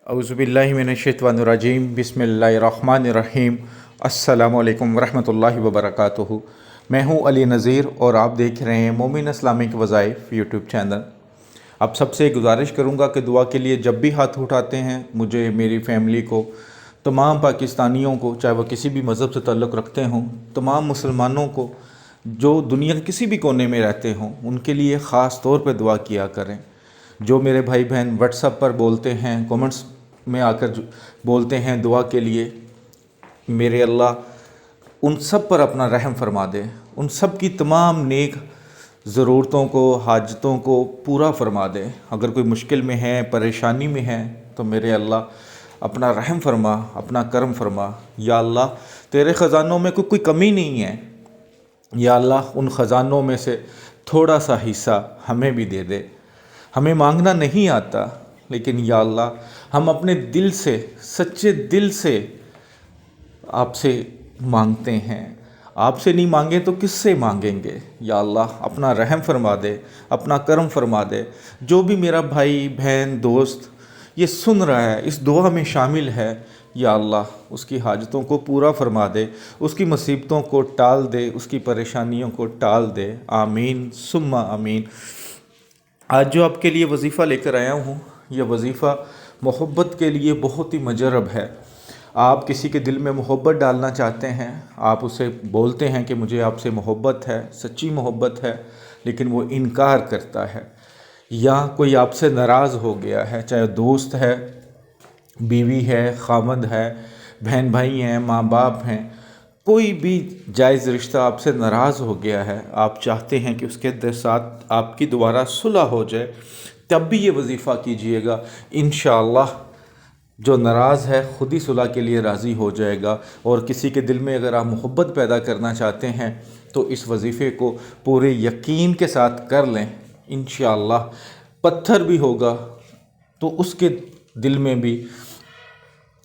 औज़ुबिल्लाहिमिनश्शैतानिर्रजीम बिस्मिल्लाहिर्रहमानिर्रहीम। अस्सलामु अलैकुम वरहमतुल्लाहि वबरकातुहू। मैं हूँ अली नज़ीर और आप देख रहे हैं मोमिन इस्लामिक वज़ाइफ यूट्यूब चैनल। आप सबसे गुजारिश करूँगा कि दुआ के लिए जब भी हाथ उठाते हैं, मुझे, मेरी फैमिली को, तमाम पाकिस्तानियों को, चाहे वह किसी भी मज़हब से ताल्लुक़ रखते हों, तमाम मुसलमानों को जो दुनिया के किसी भी कोने में रहते हों, उनके लिए ख़ास तौर पर दुआ किया करें। जो मेरे भाई बहन व्हाट्सएप पर बोलते हैं, कमेंट्स में आकर बोलते हैं दुआ के लिए, मेरे अल्लाह उन सब पर अपना रहम फरमा दे, उन सब की तमाम नेक ज़रूरतों को, हाजतों को पूरा फरमा दे। अगर कोई मुश्किल में है, परेशानी में है, तो मेरे अल्लाह अपना रहम फरमा, अपना करम फरमा। या अल्लाह तेरे ख़ज़ानों में कोई कमी नहीं है, या अल्लाह उन ख़ज़ानों में से थोड़ा सा हिस्सा हमें भी दे दे। हमें मांगना नहीं आता, लेकिन या अल्लाह हम अपने दिल से, सच्चे दिल से आपसे मांगते हैं। आपसे नहीं मांगे तो किससे मांगेंगे। या अल्लाह अपना रहम फरमा दे, अपना करम फरमा दे। जो भी मेरा भाई बहन दोस्त ये सुन रहा है, इस दुआ में शामिल है, या अल्लाह उसकी हाजतों को पूरा फरमा दे, उसकी मुसीबतों को टाल दे, उसकी परेशानियों को टाल दे। आमीन सुम्मा आमीन। आज जो आपके लिए वजीफ़ा लेकर आया हूँ, यह वजीफ़ा मोहब्बत के लिए बहुत ही मुजरब है। आप किसी के दिल में मोहब्बत डालना चाहते हैं, आप उसे बोलते हैं कि मुझे आपसे मोहब्बत है, सच्ची मोहब्बत है, लेकिन वो इनकार करता है, या कोई आपसे नाराज़ हो गया है, चाहे दोस्त है, बीवी है, खामद है, बहन भाई हैं, माँ बाप हैं, कोई भी जायज़ रिश्ता आपसे नाराज़ हो गया है, आप चाहते हैं कि उसके साथ आपकी दोबारा सुलह हो जाए, तब भी ये वजीफ़ा कीजिएगा। इंशाअल्लाह जो नाराज़ है ख़ुद ही सुलह के लिए राज़ी हो जाएगा। और किसी के दिल में अगर आप मोहब्बत पैदा करना चाहते हैं तो इस वजीफ़े को पूरे यकीन के साथ कर लें। इंशाअल्लाह पत्थर भी होगा तो उसके दिल में भी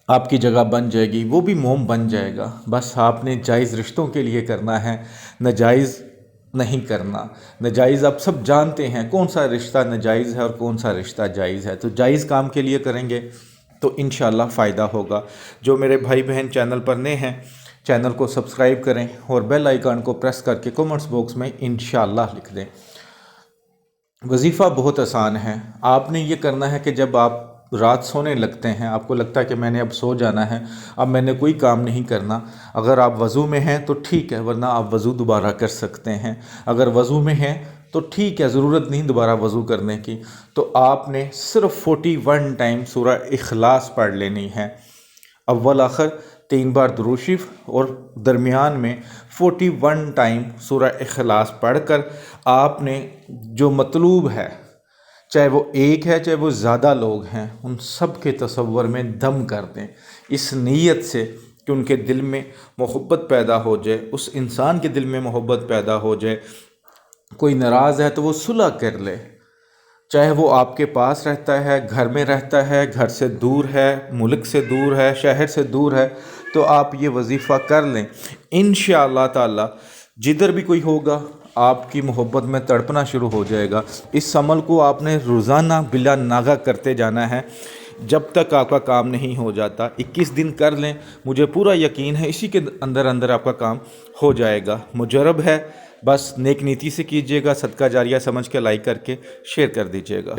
आपकी जगह बन जाएगी, वो भी मोम बन जाएगा। बस आपने जायज़ रिश्तों के लिए करना है, नाजायज़ नहीं करना। नाजायज़ आप सब जानते हैं कौन सा रिश्ता नाजायज़ है और कौन सा रिश्ता जायज़ है, तो जायज़ काम के लिए करेंगे तो इंशाअल्लाह फ़ायदा होगा। जो मेरे भाई बहन चैनल पर नए हैं, चैनल को सब्सक्राइब करें और बेल आइकन को प्रेस करके कमेंट्स बॉक्स में इंशाअल्लाह लिख दें। वजीफ़ा बहुत आसान है। आपने ये करना है कि जब आप रात सोने लगते हैं, आपको लगता है कि मैंने अब सो जाना है, अब मैंने कोई काम नहीं करना। अगर आप वज़ू में हैं तो ठीक है, वरना आप वज़ू दोबारा कर सकते हैं। अगर वज़ू में हैं तो ठीक है, ज़रूरत नहीं दोबारा वज़ू करने की। तो आपने सिर्फ़ 41 टाइम सूरह इखलास पढ़ लेनी है। अव्वल आखिर 3 बार दुरूद शरीफ और दरमियान में 41 टाइम सूरह इखलास पढ़कर आपने जो मतलूब है, चाहे वो एक है चाहे वो ज़्यादा लोग हैं, उन सब के तसव्वुर में दम कर दें, इस नीयत से कि उनके दिल में मोहब्बत पैदा हो जाए, उस इंसान के दिल में मोहब्बत पैदा हो जाए। कोई नाराज़ है तो वो सुलह कर ले, चाहे वो आपके पास रहता है, घर में रहता है, घर से दूर है, मुल्क से दूर है, शहर से दूर है, तो आप ये वजीफ़ा कर लें। इंशाअल्लाह ताला जिधर भी कोई होगा आपकी मोहब्बत में तड़पना शुरू हो जाएगा। इस अमल को आपने रोज़ाना बिला नागा करते जाना है जब तक आपका काम नहीं हो जाता। 21 दिन कर लें, मुझे पूरा यकीन है इसी के अंदर अंदर आपका काम हो जाएगा। मुजरब है, बस नेक नीति से कीजिएगा, सदका जारिया समझ के लाइक करके शेयर कर दीजिएगा।